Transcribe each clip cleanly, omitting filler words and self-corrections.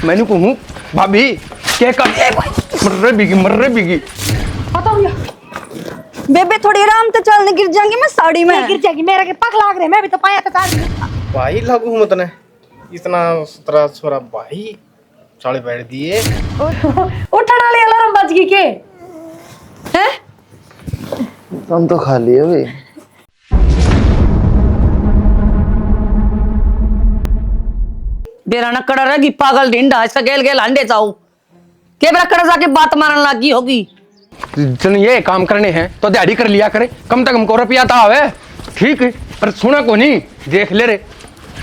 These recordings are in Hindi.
मैंने कहूँ भाभी क्या कर मर रहे बिगी बताओ या बेबे थोड़ी आराम से चलने गिर जाएंगी मैं साड़ी में गिर जाएगी मेरे के पग लाग रहे मैं भी तो पाया था भाई लागू मत ने इतना सतरा छोरा भाई साले बैठ दिए उठना ले अलार्म बज गई के हैं हम तो खा लिए भाई बेरा नकड़ रहेगी पागल ढिंडा इसका गेल गेल अंडे चाऊ के बेरा कड़ जाके बात मारने लगी होगी। जन ये काम करने हैं तो दिहाड़ी कर लिया करे, कम तक हमको रुपया तो आवे ठीक है, पर सुना को नहीं देख ले रे।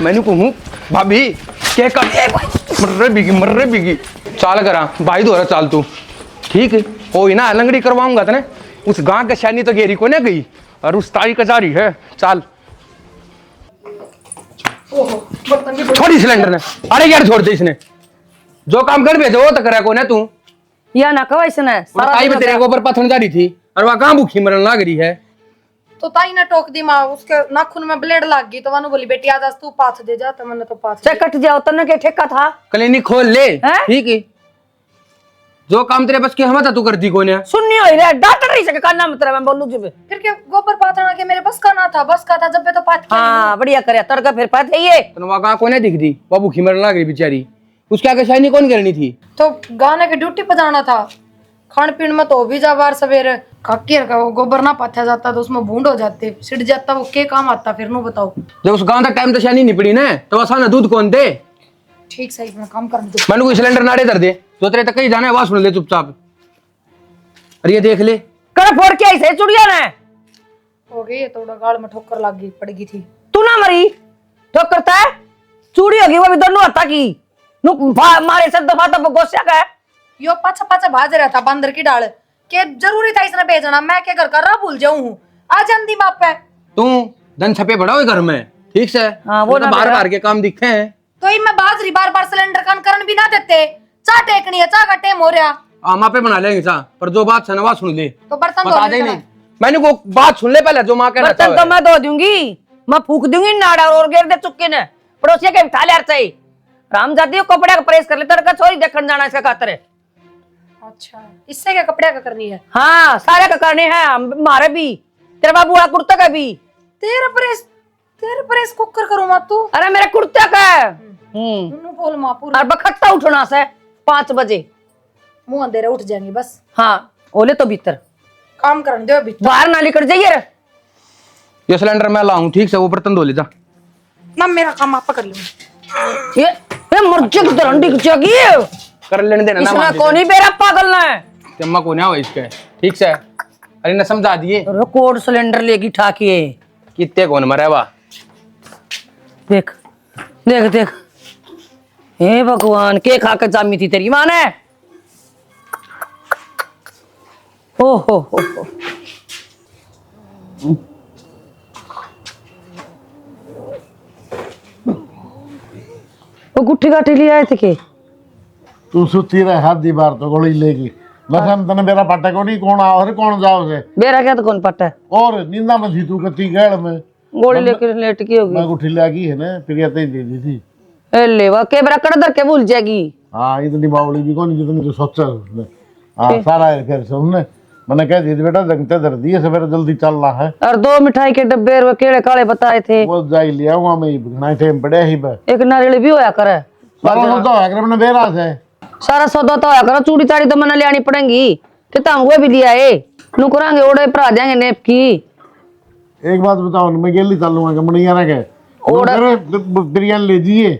मैंने कहूँ भाभी क्या कर मर रहे बिगी चाल करा भाई दोरा चाल तू ठीक है ओ ना लंगड़ी करवाऊंगा तने उस गांव के शैनी तो गेरी को ना गई और उस ताई का जारी है चाल छोड़ी सिलेंडर ने। अरे यार छोड़ दे इसने जो काम कर भेजो वो तो करे को ना तू या ना कवा इसने सारा ताई में तेरे ऊपर पथन जा रही थी और वहां कहां भूखी मरन लग रही है। तो ताई ने टोक दी माँ उसके नाखून में ब्लेड लग गई तो वानु बोली बेटी आज तू पाथ दे जा तो मैंने तो पाथ से कट जाओ तने के ठेका था क्लिनिक खोल ले हैं? ठीक है जो काम तेरे बस के हम था तू करती कोने सुननी होई रे डॉक्टर ही से काना मतलब मैं बोलू जब फिर के गोबर पाथना के मेरे बस का ना था बस का था जब पे तो पाथ हां बढ़िया करे तड़का फिर पात है ये तो वहां कहां कोने दिख दी वो भूखी मरन लग रही बेचारी उसके आगे शायनी कौन करनी थी। तो गाने की ड्यूटी पे जाना था खान पीन में तो भी जा बार सवेरे खाके का वो गोबर ना पाथा जाता तो उसमें भूंड हो जाते सिट जाता वो के काम आता फिर नु बताओ जब उस गांव तक टाइम तो शायनी नहीं पड़ी ना तो आसान दूध कौन दे ठीक सही में काम कर दो मैंने कोई सिलेंडर नाड़े कर दे तो तेरे तक कहीं जाना है वहां सुन ले चुपचाप। अरे ये देख ले कर फोड़ के ऐसे चुड़िया ने हो गई थोड़ा गाल में ठोकर लग गई पड़ गई थी तू ना मरी तो करता है चूड़ी होगी वो भी दोनों हत्ता की नु मारे से दफा दफा गोस्या का है यो पाछा पाछा भाज रहा था बंदर की डाल के जरूरी था इसने भेजना मैं क्या घर कर रहा भूल जाऊं आ जंदी माप पे तू धन छपे पड़ा हो घर में ठीक से हाँ, वो ना बाहर मेरा- बाहर के काम दिखे हैं तो ही मैं बाजरी बार बार सिलेंडर कान करन भी ना देते चाह टेकनी है चाह का टेम हो रहा मापे बना लेंगे सा पर जो बात है ना वो सुन ले तो बर्तन बता धो दे लेना। नहीं मैंने वो बात सुन ले पहले जो माँ कहना बर्तन तो मैं धो दूंगी मैं फूक दूंगी नाड़ा और गिर दे चुक्के ने पड़ोसिया के उठा ले यार सही राम जाती हो कपड़े का प्रेस कर ले तड़का छोरी देखने जाना इसका खातर है। अच्छा इससे क्या कपड़े का करनी है हाँ सारे का करने हैं हमारे भी तेरे बाबू वाला कुर्ता का भी तेरे प्रेस कुकर करूं मैं तू अरे मेरे कुर्ता का नु बोल मां पूरा और बखत्ता उठना से 5 बजे मुंह अंधेरे उठ जाएंगे बस हाँ ओले तो भीतर काम करन दो अभी बाहर ना निकल जाइए रे। ये सिलेंडर मैं लाऊं ठीक से वो बर्तन धो ले जा। ना मेरा काम आप कर लूं ये मर्जी की तरह की जगी कर लेने देना ना इसमें कौन ही बेरा पागल ना है अम्मा को ना हो इसके ठीक से अरे ना समझा दिए रिकॉर्ड सिलेंडर लेगी ठाकिए कितने कौन मरे वा देख देख देख हे भगवान के खा के जामी थी तेरी मां ने ओ हो वो गुट्ठी गाठी ले आए थे के तू सुती रहे हाथ दीवार तो गोली लेगी बस हम तने मेरा पट्टा को नहीं कौन आओ और कौन जाओ से बेरा क्या तो कौन पटा है और नींदा में थी तू कती गैड़ में गोली लेके लेट की होगी मैं गुठी लगी है ना प्रिया ते दे दी थी ए ले वा के बेरा कर दर के भूल जाएगी हाँ इतनी बावली भी कौन जितनी तू सोचा उसने हाँ सारा है फिर से उनने मैंने कह दी बेटा जंगते दर दिए सवेरे जल्दी चलना है और 2 मिठाई के डब्बे और केड़े काले बताए थे वो जाई लिया हुआ मैं घना टाइम पड़े ही बे एक नारियल भी होया करे सारा तो अगर मैंने बेरा से सारा सौदा तो होया करो चूड़ी चाड़ी तो मैंने ले आनी पड़ेगी कितना हुए भी लिया है नुकरांगे ओड़े भरा देंगे नेप की एक बात बताओ मैं गेली चलूंगा कि मनिया ना के बिरयानी ले जिए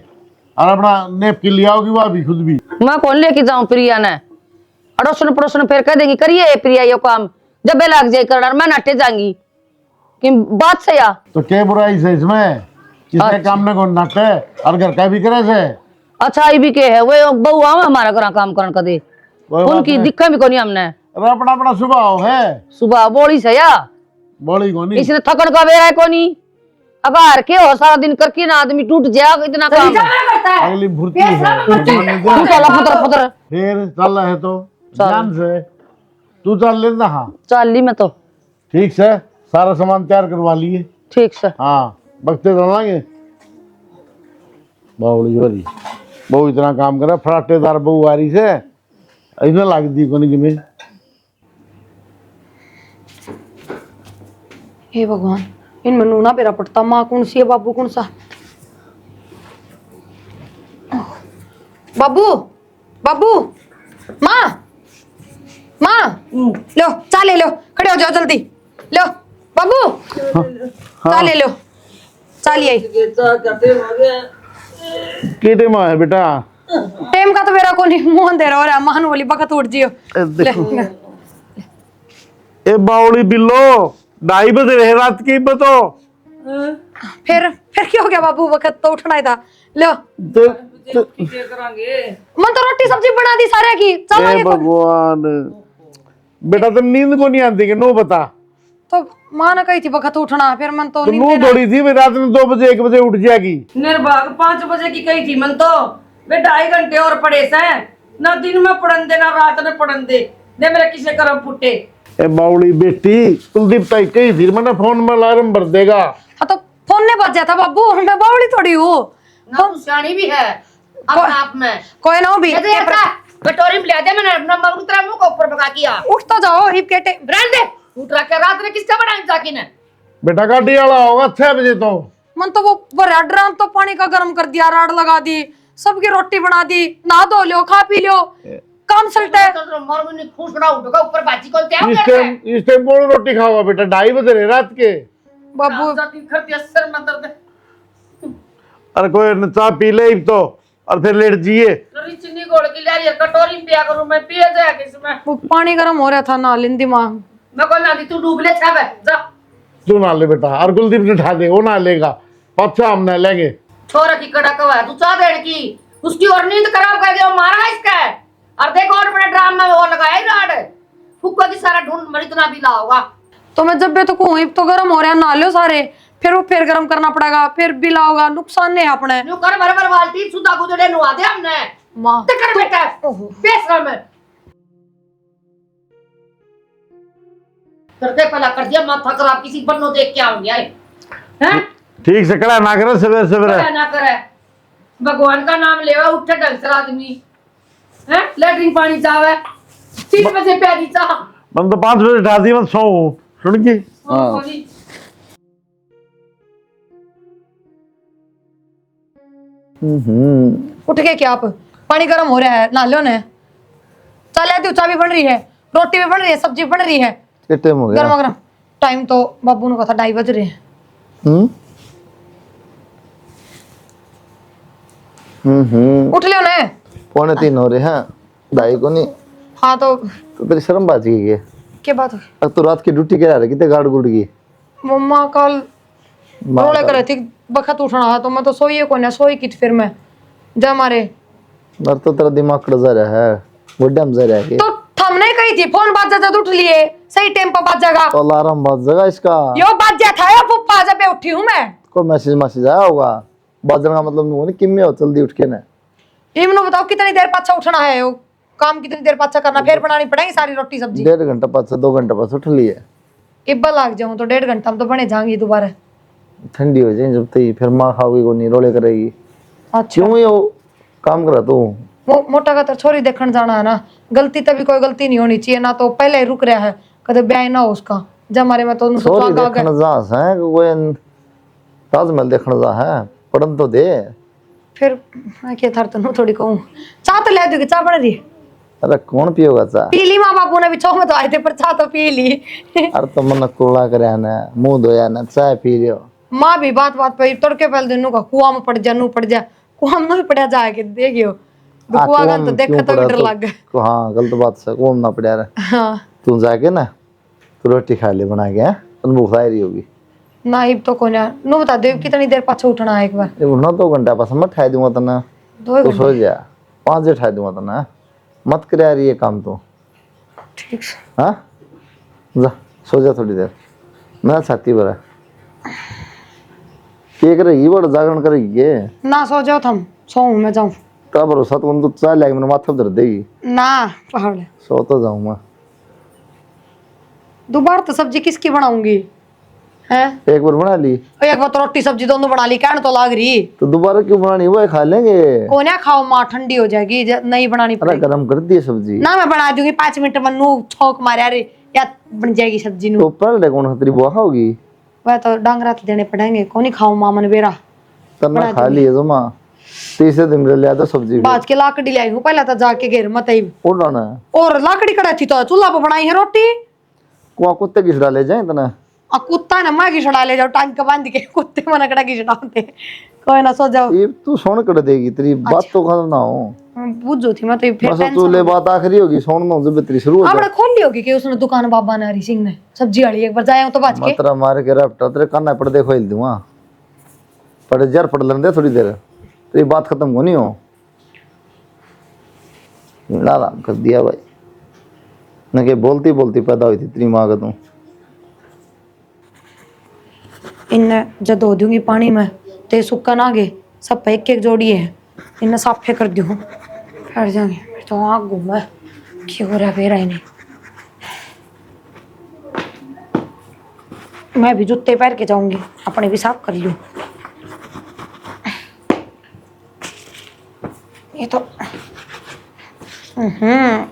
और अपना नेप की लिया होगी वह भी खुद भी मैं कौन लेके जाऊं प्रिया ने अड़ोसन पड़ोसन फिर कह देंगी करिए प्रिया ये काम जब बे लग जाए कर मैं नटे जाऊंगी कि बात से या तो क्या बुराई से इसमें किसके काम में कौन नाटे और घर का भी करे से अच्छा ये भी के है वो बहू आवा हमारा घर काम करन कदे कोई बात उनकी नहीं। दिक्कत भी कोनी हमने अरे अपना अपना स्वभाव है सुबह बोली से या बोली कोनी इसने थकन का बेरा है कोनी अगर के हो सारा दिन करके ना आदमी टूट जाएगा इतना काम अगली भूर्ती है तू चला फतर फतर फिर चल रहा है तो ध्यान से तू चल लेना हाँ चल ली मैं तो ठीक से सारा सामान तैयार करवा लिए ठीक से हाँ बख्ते चलाएंगे बावली वाली बहू इतना काम करे, फराटेदार बहू आ रही से इसमें लाग दी को नहीं कि हे भगवान, इनमें नूना पेरा पड़ता। माँ कौन सी है, बाबू कौन सा? बाबू, बाबू, माँ, माँ, लो चाय ले लो, खड़े हो जाओ जल्दी, लो बाबू, चाय ले लो, चाय ले आई। की टाइम है बेटा? टाइम का तो मेरा को नहीं, मुंह अंधेरा हो रहा है, मान बोली बखत उठ जियो। ले। ए बावड़ी बिल्लो, 2:30 बजे रहे रात की बतो। फिर क्या हो गया बाबू, वक्त तो उठना ही था। लो मन तो रोटी सब्जी बना दी सारे की, चलो ए ये कौन- भगवान, बेटा तुम नींद को नहीं आती कि नो बता? तो माँ ने कही थी वक्त उठना, फिर मन तो तो नींद नो लेना। थोड़ी थी, रात में 2 बजे 1 बजे उठ जाएगी। निर्भाग 5 बजे की कही थी मन तो, वे 2.5 घंटे और पड़े से, ना दिन में पढ़न दे ना रात में पढ़न दे, ने मेरे किसे करम फुटे। ए बावड़ी बेटी, कुलदीप ताई कही थी मैंने फोन में अलार्म भर देगा। हाँ तो फोन ने बज जाता बाबू, मैं बावड़ी थोड़ी हूँ। ना तू सियानी भी है अपने आप में। कोई ना हो भी, कटोरी में ले दे, मैंने अपना मगरू तेरा मुंह को ऊपर भगा किया। उठ तो जाओ हिप के रहने दे, उठ रहा के रात में किसका बनाई जाकी ने? बेटा गाड़ी वाला होगा 6 बजे तो। मन तो वो ड्राम तो पानी का गर्म कर दिया, राड लगा दी, सबकी रोटी बना दी, नहा धो लो, खा पी लो, काम सलटा है। तो मर में खुश बड़ा उठोगा ऊपर बाजी को क्या इस कर रहा टाइम है? इस टाइम कौन रोटी खाओगा बेटा? 2:30 बजे रहे रात के। बाबू जाती खरती असर में दर्द। अरे कोई न चाय पी ले तो, और फिर लेट जिए। करी चीनी घोल के ले रही है, कटोरी में पिया करूं मैं, पिए जाए किसमें? वो पानी गर्म हो रहा था ना, लिंदी माँ। मैं कोई ना दी, तू डूब ले छावे जा। तू ना ले बेटा, और कुलदीप ने उठा दे, वो ना लेगा, अच्छा हम ना लेंगे। छोरा की कड़क है, तू चाह देने की उसकी और नींद खराब कर दिया, वो मारा इसका है। और देखो और बड़े ड्राम में वो लगाया ही राड, फुक्का की सारा ढूंढ मर इतना भी ला होगा। तो मैं जब भी तो कहूँ तो गर्म हो रहा है, नहा लो सारे, फिर वो फिर गर्म करना पड़ेगा, फिर बिला होगा, नुकसान नहीं है अपने। न्यू कर भर भर बाल्टी सुधा गुदड़े नुआ दे हमने। माँ ते कर बेटा पेश में करते पहला कर दिया, माथा खराब किसी बन्नो देख के आओगे हैं? ठीक से कड़ा ना करे, सवेरे सवेरे क्या ना करे, भगवान का नाम लेवा, उठे ढंग से आदमी हैं? लेटरिन पानी चाहे 3 बजे प्यारी चाह मन तो 5 बजे उठा दी, मैं सो सुन के। उठ के क्या आप, पानी गर्म हो रहा है, नहा लो ने, चल आती चाय भी बन रही है, रोटी भी बन रही है, सब्जी भी बन रही है, टाइम हो गर्मा गर्म। टाइम तो बाबू ने कहा था 2:30 बज रहे हैं। उठ लो ने। 2:45 हो रहे हैं, 2:30 को नहीं। हाँ तो तेरी शर्म बात की है? क्या बात है? अब तो रात की ड्यूटी करा रहे, कितने गाड़ गुड़ की मम्मा कल रोले करे थी, बखत उठना है, तो मैं तो सोई को ना, सोई की फिर मैं जा मारे। और तो तेरा दिमाग कड़जा रहा है, गुड्डम जा रहा है। तो हमने कही थी फोन बाज जाता तो उठ लिए, सही टाइम पर बाज जाएगा। तो अलार्म बाज जाएगा इसका। यो बाज जाता है, पप्पा जब मैं उठी हूँ मैं। कोई मैसेज आया होगा, बाजने का मतलब नहीं किम्मे हो, जल्दी उठ के ना। इमनो बताओ कितनी देर पाछा उठना है, वो काम कितनी देर पाछा करना, फिर बनानी पड़ेगी सारी रोटी सब्जी। 1.5 घंटा पास से 2 घंटा पास उठ लिए। इब्बा लाग जाऊं तो 1.5 घंटा में तो बने जाएंगी दोबारा। ठंडी हो जाए जब तक, फिर माँ खाओगी को नहीं, रोले करेगी। अच्छा क्यों ये काम करा तू? वो मोटा का तो छोरी देखने जाना है ना, गलती तभी कोई गलती नहीं होनी चाहिए ना, तो पहले ही रुक रहा है, कदे ब्याह ना हो उसका। जब हमारे में तो सॉरी देखने जा है, कोई ताजमहल देखने जा है, पढ़न तो दे। फिर मैं क्या था तो थोड़ी कहूँ, चाह तो ले दूंगी, चाह बन रही है। अरे कौन पियोगा चाह? पी ली, माँ बापू ने भी चौक में तो आए थे, पर चाह तो पी ली। अरे तो मन कुल्ला करे ना, मुंह धोया ना, चाय पी रहे हो। माँ भी बात बात पे तड़के पहले दिन का कुआ में पड़ जा, नू पड़ जा, कुआ में नहीं पड़ा जाके देखियो, कुआ का तो देख तो डर लग गया। हाँ गलत बात से कौन ना पड़ा रहा। हाँ तू जाके ना तू रोटी खा ले बना के, भूख आ रही होगी ना, इब तो कोई ना, नू बता दे कितनी देर पाछा उठना है एक बार। ना। 2 घंटा पास मैं ठा दूंगा तना, 2 तू सो घंटे जा, 5 बजे ठा दूंगा तना। मत कर यार ये काम तो। ठीक से। हाँ जा सो जा थोड़ी देर, मेरा छाती भरा क्या करेगी, बड़ा जागरण करेगी ये ना सो जाओ थम, सो मैं जाऊं का भरोसा, तुम तो चाय लाएगी मेरे माथा पर धर देगी। ना पहाड़ सो तो जाऊं मैं। दोबारा तो सब्जी किसकी बनाऊंगी? हैं एक बार बना ली एक बार तो रोटी सब्जी दोनों बना ली, कहने तो लाग रही। तो दोबारा क्यों बनानी, वो खा लेंगे। कोने खाओ माँ, ठंडी हो जाएगी, नहीं बनानी अरे पड़ेगी। गरम कर दिए सब्जी ना मैं बना दूंगी 5 मिनट में, नू छोक मारे अरे या बन जाएगी सब्जी नू। तो पहले कौन खतरी बुआ होगी, वह तो डांगरा तो देने पड़ेंगे, कौन ही खाऊं माँ मन बेरा। तना खा लिए तो माँ, तीसरे दिन ले लिया था सब्जी को। बाज के लाकड़ी लाई हूँ पहले तो जाके घेर मत आई। उड़ाना है और लाकड़ी कड़ा थी तो चूल्हा पर बनाई है रोटी। कुआ कुत्ते की डाले जाए इतना। कुत्ता ना माँ की छड़ा ले जाओ, टांग के बांध के, कुत्ते मना कड़ा की छड़ाते कोई ना, सो जाओ। ये तू सोन कर देगी, तेरी बात तो खत्म ना हो। बुझो थी मैं तो फिर बस चूल्हे बात आखिरी होगी, सोन में जब तेरी शुरू हो आपने खोल ली होगी कि उसने दुकान बाबा ने हरी सिंह ने सब्जी वाली, एक बार जाए तो बाज के मतरा मार के रपटा तेरे काना पड़ दे खोल दूंगा, पड़ जर पड़ लेने दे थोड़ी देर, तेरी बात खत्म होनी हो। आराम कर दिया भाई, न के बोलती बोलती पैदा हुई थी तेरी माँ का तू। इन्हें जब धो दूंगी पानी में ते सुक्का ना गे, सब पे एक एक जोड़ी है, इन्हें साफे कर दूँ हट जाएंगे। तो आँख घूमा क्यों रहा फेरा इन्हें। मैं भी जूते पहन के जाऊंगी, अपने भी साफ कर लूं। ये तो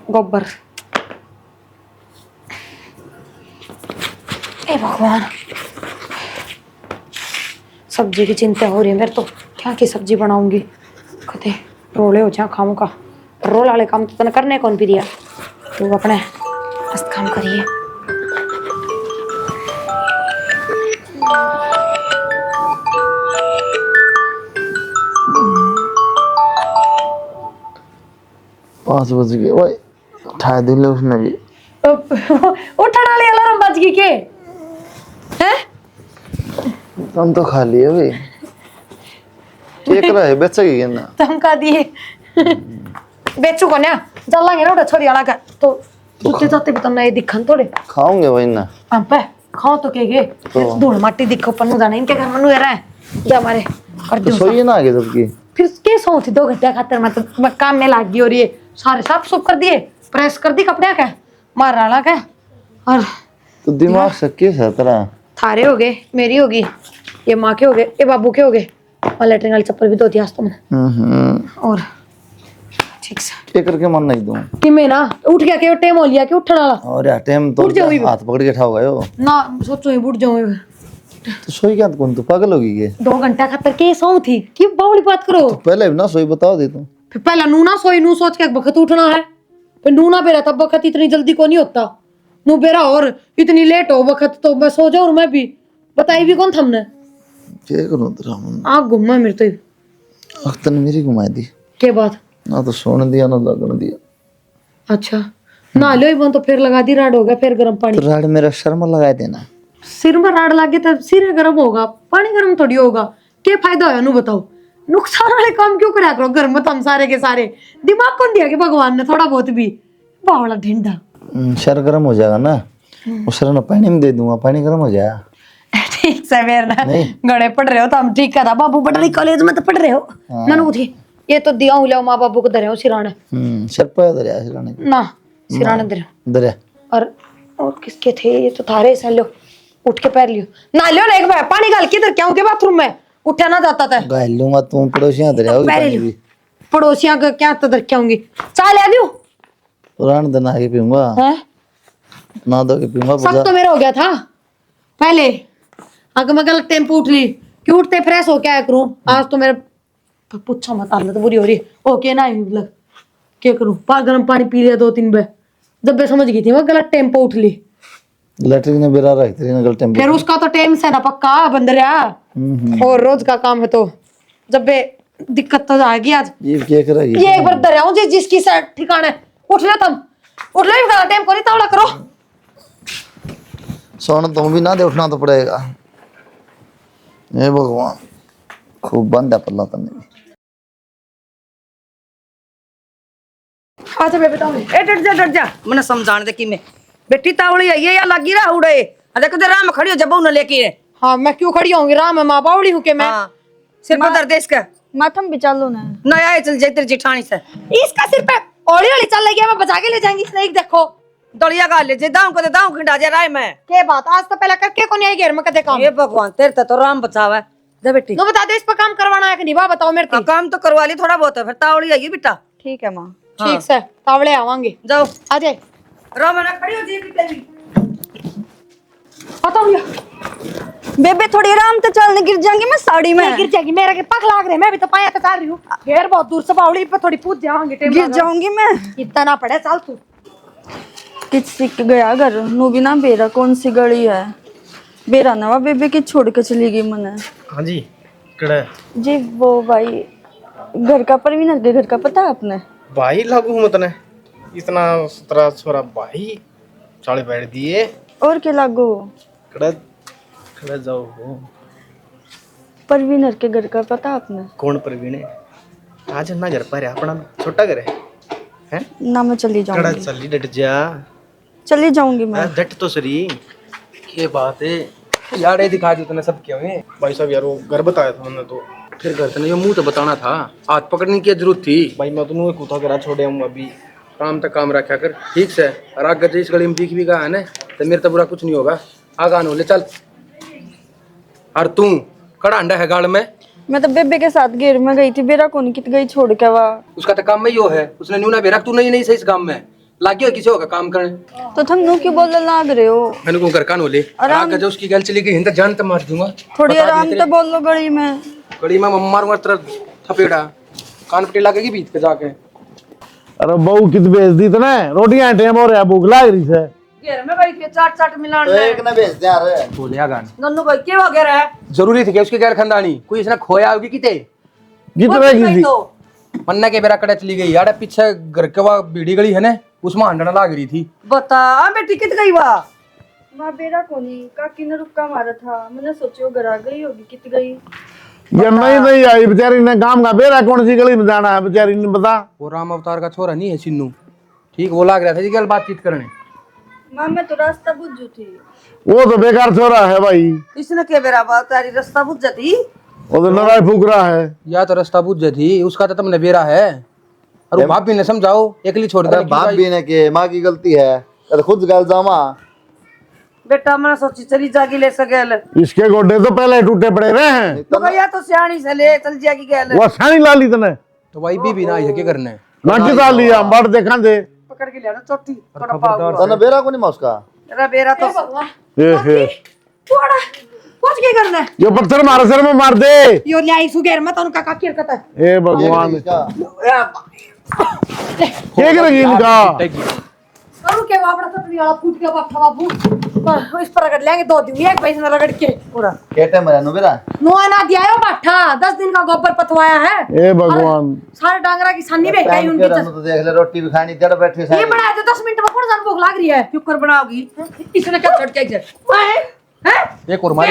गोबर, हे भगवान, सब्जी की चिंता हो रही है मेरे तो, क्या की सब्जी बनाऊंगी। कते रोले हो जा खाऊं का, रोल वाले काम तो तने करने कौन भी दिया, तू अपने मस्त काम करिए। 5 बज गए ओए, उठा दिले उसने भी। उठना ले अलार्म बज गई के हैं। तुम तो खा लिए भाई, क्या कर रहा है, बेचेगी ना तुम का दिए बेचू को ना चलेंगे ना, छोरी आला का तो जूते जाते भी तो नए दिखन थोड़े खाओगे भाई ना। हम पे खाओ तो के धूल माटी दिखो पन्नू जाना, इनके घर मनु रहा है जा हमारे कर तो दो। सोइए ना आगे सबकी, फिर के सो थी 2 घंटे खातर, मैं तो मैं काम में लाग गई, और ये सारे साफ सुफ कर दिए, प्रेस कर दी कपड़े का, मार डाला का, और तो दिमाग से किस है तेरा। थारे हो गए, मेरी होगी, ये माँ के हो गए, ये बाबू के हो गए, और लेटरिन वाली चप्पल भी धो दी आज तो मैंने। और ठीक से क्या करके मन नहीं दूं कि मैं ना उठ गया के टाइम हो लिया कि उठने वाला, और यार टाइम तो उठ जाओ हाथ पकड़ के उठाओगे हो ना सोचो ही उठ जाऊं। तो सोई क्या कौन तू पागल होगी के 2 घंटा खातर के सो थी कि बावली बात करो। तो पहले भी ना सोई बता दे तू। फिर पहला नू ना सोई, नू सोच के एक बखत उठना है, फिर नू ना बेरा तब बखत इतनी जल्दी को नहीं होता, नू बेरा और इतनी लेट हो बखत तो मैं सो जाऊं, मैं भी बताई भी कौन थमने। क्या करूं तेरा मन, आँख घुमा मेरे तो अख्तर ने मेरी घुमा दी के बात। ना, तो सोने दिया ना लगन दिया। अच्छा ना लो ही तो फिर लगा दी राड, हो गया फिर गर्म पानी, तो राड मेरा शर्म लगा देना, सिर में राड लगे तो सिर गर्म होगा, पानी गर्म थोड़ी होगा, क्या फायदा होया नू बताओ। नुकसान वाले काम क्यों करा करो घर में तुम सारे के सारे, दिमाग कौन दिया कि भगवान ने थोड़ा बहुत भी, बावला ढिंडा। शर गर्म हो जाएगा ना, उस ना पानी में दे दूंगा, पानी गर्म हो जाएगा। ठीक से मेरे ना नहीं। गड़े पढ़ रहे हो तो हम ठीक करा, बाबू पढ़ रही कॉलेज में तो पढ़ रहे हो मन उठी, ये तो दिया ले माँ बाबू को दे रहे हो सिराने सर पे दरिया सिराने ना, सिराने दे रहे हो। दरिया और किसके थे ये तो थारे से, लो उठ के पैर लियो ना, लियो ना एक बार पानी डाल के इधर क्या के बाथरूम में उठा ना जाता था, गाल लूंगा तू पड़ोसियां दरिया होगी पैर पानी लियो भी। पड़ोसियां का क्या तदर क्या होंगी, चाय ले दियो पुरान दिन आगे पीऊंगा, हैं। ना दो के पीऊंगा सब तो मेरा हो गया था पहले, अगर मैं गलत टेम्पो उठ ली कि उठते फ्रेश हो क्या करूं, आज तो मेरे पूछा मत, हालत बुरी हो रही ओके ना लग, क्या करूं, गर्म पानी पी लिया 2-3 बार, जब मैं समझ गई थी मैं गलत टेम्पो उठ ली, लैट्रिन ने बेरा रख तेरी नगल टेम्पो, फिर उसका तो टाइम से ना पक्का बंदरिया, और रोज का काम है तो जब बे दिक्कत तो आएगी। आज ये क्या करेगी, ये एक बार दरिया हूँ जिसकी ठिकाने उठ ले, तुम उठ ले, टाइम को नहीं तावड़ा करो। सोना तुम भी ना दे, उठना तो पड़ेगा। हे भगवान खूब बंद है पल्ला तने। अच्छा मैं बताऊँ, डट जा मने समझाने दे कि मैं बेटी तावड़ी है ये या लगी रहा उड़े, अरे कदे राम खड़ी हो जब न लेके। हाँ मैं क्यों खड़ी होंगी, राम है माँ बावड़ी हूँ के मैं। हाँ सिर पर दर्द है इसका, माथम भी चालू ना नया है चल जाए तेरी जेठानी से, इसका सिर पे ओली ओली चल लगी, मैं बचा के ले जाएंगी स्नेक, देखो दलिया गा ले जे दाऊ को दे दाऊ खिंडा जा रहा है मैं। के बात आज तो पहले करके को नहीं आई घेर में कदे काम। ये भगवान तेरे तो राम बचावे। जा बेटी तो बता दे इस पर काम करवाना है कि नहीं, वाह बताओ मेरे काम तो करवा ली थोड़ा बहुत है, फिर तावड़ी आएगी बेटा। ठीक है माँ। ठीक से तावड़े आवांगे। जाओ आ जाए रामना खड़ी हो जी तेरी। बताओ या बेबे थोड़ी आराम से चलने गिर जाएंगी मैं साड़ी में। गिर जाएगी, मेरे के पग लाग रहे, मैं भी तो पाया तो कर रही हूँ। घेर बहुत दूर से बावड़ी पे थोड़ी पूछ जाऊंगी, गिर जाऊंगी मैं। इतना ना पड़े चल तू। किच सीख गया घर नू भी ना बेरा कौन सी गली है बेरा नवा बेबे की छोड़ के चली गई मने। हाँ जी कड़ा जी वो भाई घर का परवीन के घर का पता है आपने? भाई लागू मत ने इतना सत्रह छोरा भाई साले बैठ दिए और क्या लागो कड़ा कड़ा जाओ हो। परवीन के घर का पता आपने? कौन प्रवीण है? आज ना घर पर है अपना छोटा घर है हैं? ना मैं चली कड़ा जाऊंगी। चली डट जा चली जाऊंगी मैं। डट तो सरी। ये बात है यार, ये दिखा दो तूने सब क्यों है भाई साहब यार वो घर बताया था हमने तो। फिर घर से नहीं, मुंह तो बताना था, हाथ पकड़ने की जरूरत थी। भाई मैं तो कूथा करा छोड़े हूँ अभी। काम तक काम रखा कर, ठीक से। और आगे इस गली में दिख भी गया है ना, तो मेरे तो बुरा कुछ नहीं होगा। आगा नो ले चल। और तू कड़ा अंडा है गाड़ में। मैं तो बेबे के साथ घेर में गई थी बेरा कौन कित गई छोड़ के वहाँ। उसका तो काम में यो है, उसने न्यू ना बेरा तू नहीं सही इस काम में लागी हो किसी होगा काम करने। तो तुम नू क्यों बोलने लाग रहे हो? मैंने को घर का नो ले आगे जो उसकी गल चली गई हिंद जान तो मार दूंगा। थोड़ी आराम से बोल लो गली में। गड़ी में मारूंगा तेरा थपेड़ा, कान पट्टी लगेगी बीच पे जाके। अरे बहू कित बेच दी तने रोटियां टेम हो रहा भूख लाग रही है। घेर में बैठ के चाट चाट मिलान तो एक ना भेज दे यार। बोले आ गान नन्नू भाई क्या वगैरह है जरूरी थी कि उसकी गैर खानदानी कोई इसने खोया होगी किते कितने की थी? तो मन्ना के बेरा कड़ा चली गई यार, पीछे घर के वहाँ बीड़ी गली है ना, उसमें हंडना लाग रही थी। बता बेटी कित गई बा। माँ बेरा कोनी काकी ने रुक्का मारा था, मैंने सोची घर आ गई होगी कित गई। ये नहीं आई बेचारी ने काम का बेरा कौन सी गली में जाना है बेचारी ने बता। वो राम अवतार का छोरा नहीं है सिन्नू, ठीक वो लाग रहा था जी कल बातचीत करने। माँ मैं तो रास्ता बुझू थी। वो तो बेकार छोरा है भाई, इसने के बेरा बात तारी रास्ता बुझ जाती। वो तो लड़ाई फूक रहा है। या तो रास्ता बुझ थी उसका, तो तुमने बेरा है। और वो भाभी ने समझाओ एकली छोड़ अरे दे। बाप भी ने के माँ की गलती है, अरे खुद गल जामा। बेटा मैंने सोची चली जागी ले सकेल इसके गोडे तो पहले टूटे पड़े रहे हैं। तो भैया तो सियाणी से ले चल जागी गेल वो सानी लाली तने तो भाई भी ना है के करने। ना किसा लिया बड़ देखा दे। पकड़ के लिया चोटी थोड़ा पाव तने बेरा को नहीं मैं उसका। तेरा बेरा तो ए थोड़ा कुछ क्या करना है? यो पत्थर मारे सर में मार दे। यो ले आई सुगेर में तो उनका का किर करता है। ए भगवान इसका क्या करेगी इनका? करू के वापड़ा तो वाला फूट के बाप बाबू इस पर रगड़ लेंगे 2 दिन एक पैसे में रगड़ के पूरा केटे मरा नु बेरा नुआ ना दिया है बाठा 10 दिन का गोबर पतवाया है। ए भगवान सारे डांगरा की सानी बेच गई उनकी। तो देख ले रोटी भी खानी जड़ बैठे ये सारी। बनाया तो 10 मिनट में कौन सा भूख लग रही है? क्यों कर बनाओगी इसने क्या छोड़ के हैं? एक और मार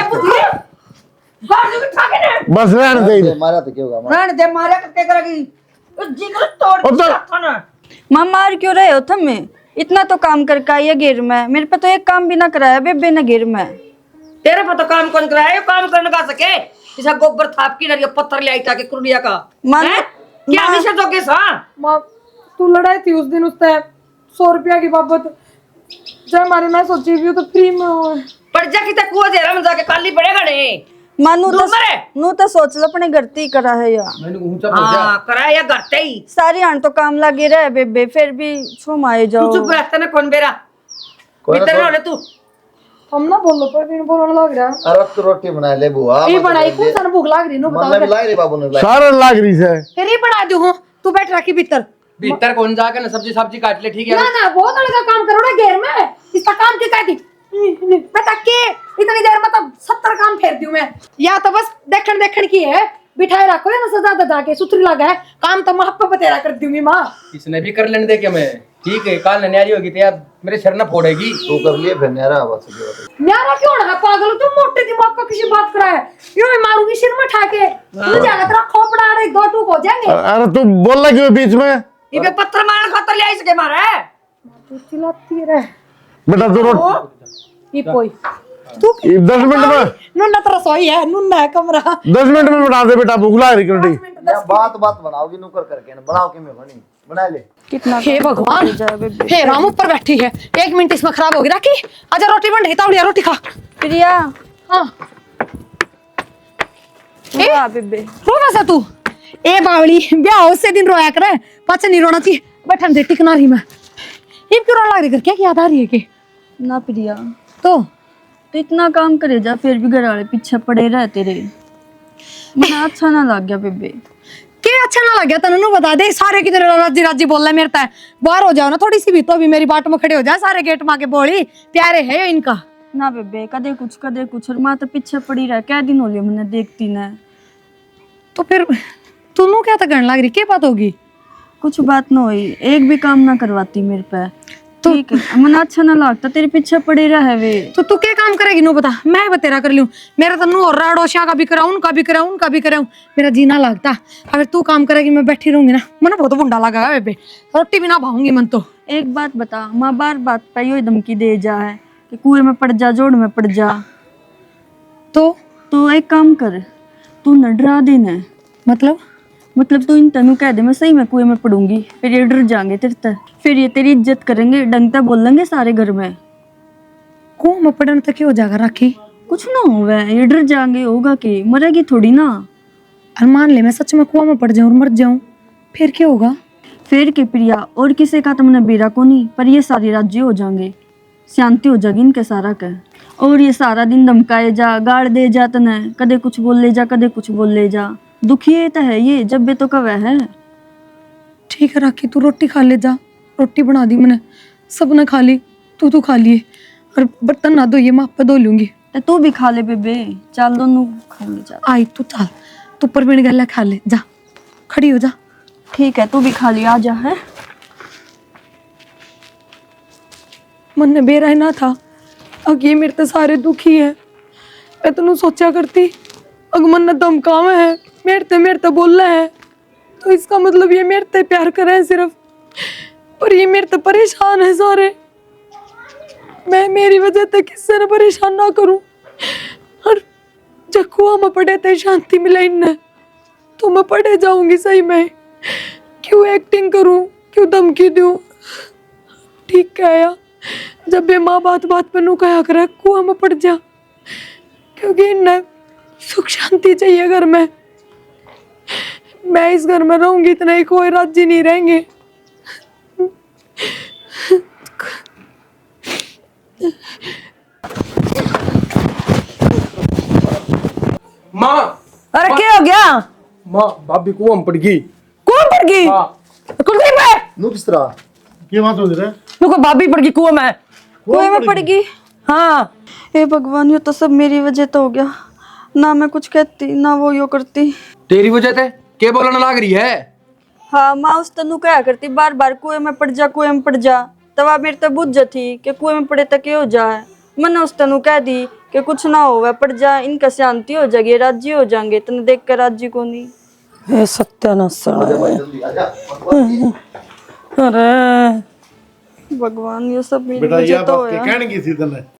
गाड़ी में ठाके ने बस रहने दे। मारा तो क्या होगा मारा। रहने दे मारे करके करेगी जिगर तोड़ ओ तो- था ना। माँ मार क्यों रहे हो तुम? इतना तो काम करके आई है घेर में, मेरे पे तो एक काम भी ना कराया बेबे ने घेर में। तेरे पर तो काम कौन कराया? ये काम करने का सके इसा गोबर थाप की डरिया पत्थर ले आई ताकि कुड़िया का माँ हैं? क्या हमेशा तो के सा माँ तू लड़ाई थी उस दिन उससे 100 रुपया की बाबत जब हमारे मैं सोची भी तो फ्री में हो। पड़ जा कि तक कुआ जेरा में जाके काली पड़ेगा ने माँ मरे। नू तो सोच लो अपने गलती करा है या मैंने ऊंचा बोल दिया। हां कराया या घरते ही सारी आंट तो काम लगे रहे बेबे फिर भी छुम आए तू जाओ। चुप रहता ना कौन बेरा कोई ना भीतर वाले तू हम ना बोलो पर बिन बोलने लग रहा। अरे तो रोटी बना ले बुआ। ये बनाई कौन सा भूख लग रही नो मन में बताओ। लाई रे बाबू ने लाई। सारा लाग रही है। फिर ही बना दूं हूं तू बैठ रखी भीतर। भीतर कौन जाके ना सब्जी सब्जी काट ले, ठीक है। ना ना बहुत बड़ा काम करो ना घेर में इसका काम क्या कहती बता के इतनी देर में तो 70 काम फेर दूं मैं। या तो बस देखण की है बिठाए रखो या सजा ददा के सुथरी लगा है काम तो मां पे बतेरा कर दूंगी मां। इसने भी कर लेने दे क्या मैं, ठीक है। काल न्यारी होगी तो यार मेरे सिर न फोड़ेगी। तू कर लिए फिर नेरा बस। न्यारा क्यों ना पागल तू मोटे दिमाग का किसी बात करा है यूं ही मारूंगी सिर में ठाके तू जाएगा तेरा खोपड़ा अरे 2 टूक हो जाएंगे। अरे तू बोल रहा क्यों बीच में? ये पे पत्थर मारने खातर ले आई सके मारे तू चिल्लाती रह बेटा तू रोट ये कोई तू 10 मिनट में नुन्ना तो रसोई है नुन्ना है कमरा 10 मिनट में बना दे बेटा भूख लाग रही रोटी। बात बात बनाओगी नुकर करके ना बनाओ के मैं बनी बना ले। कितना हे काम भगवान, करके जाए बेबे। हे राम ऊपर बैठी है, 1 मिनट इसमें खराब होगी। राखी आजा, रोटी बन रही, तावड़िया रोटी खा। प्रिया हाँ वाह बेबे। रो वैसा तू ए बावली, ब्याह उससे दिन रोया करे, पाचा नहीं रोना चाहिए। बैठन दे, टिकना रही मैं। ये क्यों रोने लग रही, कर क्या याद आ रही है कि ना प्रिया, तो इतना काम करे जा फिर भी घर वाले पीछे पड़े रहे तेरे। मुझे अच्छा ना लग गया बेबे। क्या अच्छा ना लग गया तनु, बता दे। सारे किधर राजी राजी बोल रहे मेरे तय, बाहर हो जाओ ना थोड़ी सी भी, तो अभी मेरी बाट में खड़े हो जाए सारे गेट माँ के बोली। प्यारे है इनका ना बेबे, कदे कुछ और माँ तो पीछे पड़ी रहा। क्या दिन हो लिया मैंने देखती ना। तो फिर तू क्या करने लग रही, क्या बात होगी? कुछ बात ना हुई, एक भी काम ना करवाती मेरे पे। ठीक है, मना अच्छा ना लगता तेरे पीछे पड़े रहे वे। तो तू क्या काम करेगी नो बता, मैं बतेरा कर लूं। मेरा तो नू और डोशिया का भी कराऊं, उनका भी कराऊं, उनका भी कराऊं, मेरा जीना लगता। अगर तू काम करेगी मैं बैठी रहूंगी ना, मन बहुत बुंडा लगा है बेबे, रोटी भी ना भाऊंगी मन तो। एक बात बता, माँ बार बात पे यो धमकी दे जा है कि कुएं में पड़ जा, जोड़ में पड़ जा। तो एक काम कर, तू न डरा देना। मतलब तू इन तनु कह दे मैं सही में कुएं में पड़ूंगी, फिर ये डर जाएंगे तेरे तक, फिर ये तेरी इज्जत करेंगे, डंगता बोलेंगे सारे घर में। कुआं में पड़ने तक हो जाएगा राखी? कुछ ना होगा, ये डर जाएंगे, होगा कि मरेगी थोड़ी ना। और मान ले मैं सच में कुआं में पड़ जाऊं और मर जाऊं, फिर क्या होगा? फिर के प्रिया, और किसी का तुमने बेरा को नहीं, पर ये सारे राज्य हो जाएंगे, शांति हो जाएगी इनके सारा का। और ये सारा दिन धमकाए जा, गाड़ दे जा तने, कदे कुछ बोल ले जा, कदे कुछ बोल ले जा। दुखी है तो है ये, जब बे तो कब है। ठीक है राखी, तू रोटी खा ले जा, रोटी बना दी मैंने, सबने खा ली, तू खा लिए। और बर्तन ना धो, ये मैं आप पे धो लूंगी। तू भी खा ले बेबे, चल दोनों खा ले जा। आई तू चल, तू ऊपर बिन गला खा ले जा, खड़ी हो जा। ठीक है, तू भी खा लिया, आ जा। है मन ने बेरा ना था, अग ये मेरे तो सारे दुखी है। मैं तेन सोचा करती, अग मन ने धमकावे है, मेरे ते बोल रहे हैं, तो इसका मतलब ये मेरे ते प्यार करे हैं सिर्फ, पर ये मेरे ते परेशान है सारे। मैं मेरी वजह से किससे न परेशान ना करूं, और जब कुआं में पड़े थे शांति मिले इन्हें, तो मैं पड़े जाऊंगी सही में। क्यों एक्टिंग करूं, क्यों धमकी दूं? ठीक है यार, जब भी माँ बात पे नू कहा करे कुआं में पड़ जा, क्योंकि इन्हें सुख शांति चाहिए घर में। मैं इस घर में रहूंगी इतना ही, कोई राजी नहीं रहेंगे। माँ अरे क्या हो गया? माँ भाभी कुआं में पड़ गई। कुआं पड़ गई? हाँ। कुलदीप है, नू किस तरह? ये बात हो रही है? नुको भाभी पड़ गई कुआं में। कुएं में पड़ गई? हाँ हे भगवान, ये तो सब मेरी वजह तो हो गया। ना मैं कुछ कहती, ना वो यो करती। तेरी वजह से क्या बोलने लग रही है? हाँ, माँ उस तनु क्या करती, बार बार कुएं में पड़ जा, कुएं में पड़ जा। तब मेरे तो बुझ थी कि कुएं में पड़े तक हो जाए। मैंने उस तनु कह दी कि कुछ ना होगा, पड़ जा, इनका शांति हो जाएगी, राज्य हो जाएंगे। तने देख कर राज्य को नहीं। हे सत्यानाश। जल्दी आजा। अरे भगवान, ये सब मेरी बेटा ये वजह तो बात है। कहने की थी तने?